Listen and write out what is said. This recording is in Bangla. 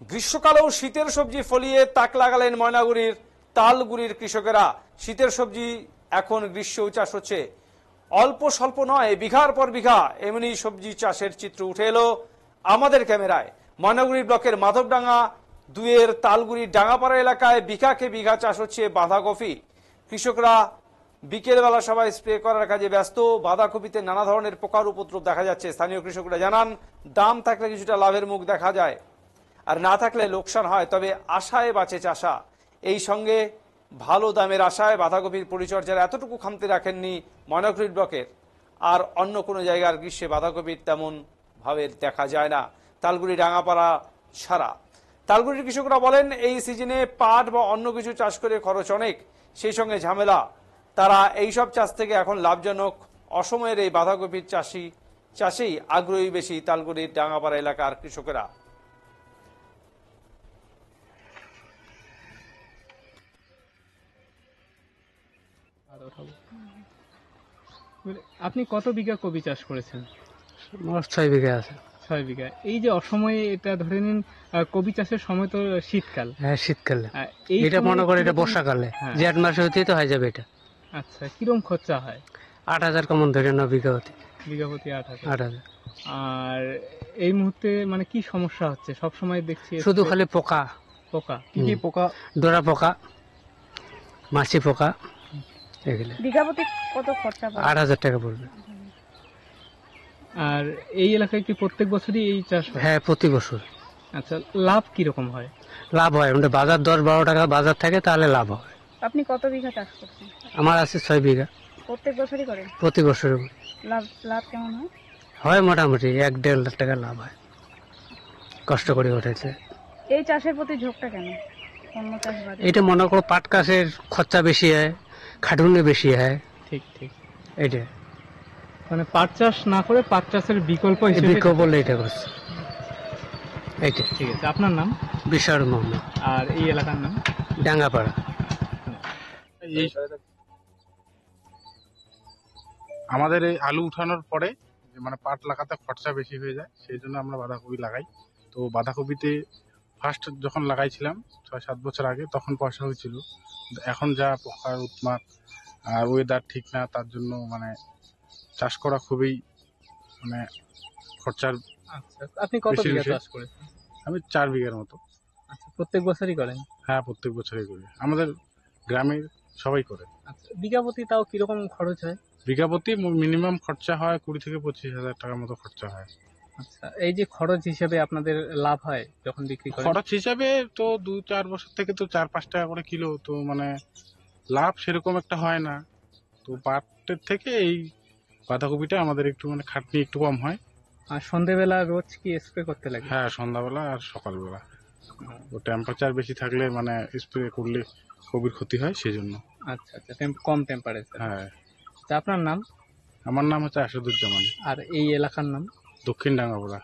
গ্রীষ্মকালেও শীতের সবজি ফলিয়ে তাক লাগালেন ময়নাগুড়ির তালগুড়ির কৃষকেরা। শীতের সবজি এখন গ্রীষ্মেও চাষ হচ্ছে। অল্প স্বল্প নয়, বিঘার পর বিঘা এমনি সবজি চাষের চিত্র উঠে এলো আমাদের ক্যামেরায়। ময়নাগুড়ি ব্লকের মাধবডাঙ্গা দুয়ের তালগুড়ির ডাঙ্গাপাড়া এলাকায় বিঘাকে বিঘা চাষ হচ্ছে বাঁধাকপি। কৃষকরা বিকেলবেলা সবাই স্প্রে করার কাজে ব্যস্ত। বাঁধাকপিতে নানা ধরনের পোকার উপদ্রব দেখা যাচ্ছে। স্থানীয় কৃষকরা জানান, দাম থাকলে কিছুটা লাভের মুখ দেখা যায়, আর না থাকলে লোকসান হয়। তবে আশায় বাঁচে চাষা। এই সঙ্গে ভালো দামের আশায় বাঁধাকপির পরিচর্যার এতটুকু খামতি রাখেননি ময়নাগুড়ি ব্লকের। আর অন্য কোনো জায়গার গ্রীষ্মে বাঁধাকপির তেমন ভাবে দেখা যায় না, তালগুড়ি ডাঙ্গাপাড়া ছাড়া। তালগুড়ির কৃষকরা বলেন, এই সিজনে পাট বা অন্য কিছু চাষ করে খরচ অনেক, সেই সঙ্গে ঝামেলা। তারা এইসব চাষ থেকে এখন লাভজনক অসময়ের এই বাঁধাকপির চাষেই আগ্রহী বেশি তালগুড়ির ডাঙ্গাপাড়া এলাকার কৃষকেরা। আপনি কত বিঘা কপি চাষ করেছেন? মোট 6 বিঘা আছে। 6 বিঘা। এই যে অসময়ে, এটা ধরে নিন কপি চাষের সময় তো শীতকাল। হ্যাঁ, শীতকালে। এই এটা সময় মনে করে এটা কিরকম- বর্ষাকালে, হ্যাঁ। জেঠ মাসে হতেই তো হয়ে যাবে এটা। আচ্ছা, কিরম খরচা হয়? 8,000 কমন ধরে নাও বিঘা হতে। বিঘা প্রতি 8,000। 8,000। আর এই মুহূর্তে মানে কি সমস্যা হচ্ছে? সব সময় দেখছি শুধু খালি পোকা, পোকা। কি কি পোকা? ডোরা পোকা, মাছি পোকা, এগুলো। বিঘা প্রতি কত খরচা পড়ে? 8,000 টাকা পড়বে। আর এই এলাকায় কি প্রত্যেক বছরই এই চাষ হয়? হ্যাঁ, প্রতি বছর আচ্ছা, লাভ কি রকম হয়? লাভ হয়। আমাদের বাজার 10-12 টাকা বাজার থাকে, তাহলে লাভ হয়। আপনি কত বিঘা চাষ করছেন? আমার আছে 6 বিঘা। প্রত্যেক বছরই করেন? প্রতি বছর লাভ লাভ কেমন হয়? হয় মোটামুটি 1-1.5 লাখ টাকা লাভ হয়, কষ্ট করে উঠেছে। এই চাষের প্রতি ঝোঁকটা কেন অন্য চাষ বাদে? এটা মনে করো পাট চাষের খরচা বেশি হয়, খাটুনি বেশি হয়, ঠিক ঠিক। এটা মানে পাট চাষ না করে পাট চাষের বিকল্প হিসেবে বিক্ষোভ বলে এটা করছে। এইটা ঠিক আছে। আপনার নাম বিশাল মোহাম্মদ, আর এই এলাকার নাম? ডাঙ্গাপাড়া। আমাদের এই আলু উঠানোর পরে মানে পাট লাগাতে খরচা বেশি হয়ে যায়, সেই জন্য আমরা বাঁধাকপি লাগাই। তো বাঁধাকপিতে ফার্স্ট যখন লাগাইছিলাম 6-7 বছর আগে, তখন পয়সা হয়েছিল। এখন যা পোকার উৎমাত আর ওয়েদার ঠিক না, তার জন্য মানে চাষ করা খুবই মানে খরচার। আচ্ছা, আপনি কত বেশি বিঘা বেশি। চাষ করেছেন? আমি 4 বিঘার মতো। আচ্ছা, প্রত্যেক বছরই করেন? হ্যাঁ, প্রত্যেক বছরই করি। আমাদের গ্রামের সবাই করে। আচ্ছা, বিঘা প্রতি তাও কিরকম খরচ হয়? বিঘা প্রতি মিনিমাম খরচা হয় 20,000-25,000 টাকার মতো খরচা হয়। আচ্ছা, এই যে খরচ হিসেবে আপনাদের লাভ হয় যখন বিক্রি করেন? খরচ হিসাবে তো 2-4 বছর থেকে তো 4-5 টাকা করে কিলো, তো মানে লাভ সেরকম একটা হয় না। তো পাটের থেকে এই বাঁধাকপিটা আমাদের একটু মানে খাটনি একটু কম হয়। আর সন্ধেবেলা রোজ কি স্প্রে করতে লাগে? হ্যাঁ, সন্ধ্যাবেলা আর সকালবেলা। তো টেম্পারেচার বেশি থাকলে মানে স্প্রে করলে কপির ক্ষতি হয়, সেই জন্য। আচ্ছা আচ্ছা, কম টেম্পারেচার। হ্যাঁ, আচ্ছা, আপনার নাম আমার নাম হচ্ছে আসাদুজ্জামান, আর এই এলাকার নাম? দক্ষিণ ডাঙ্গাপাড়া।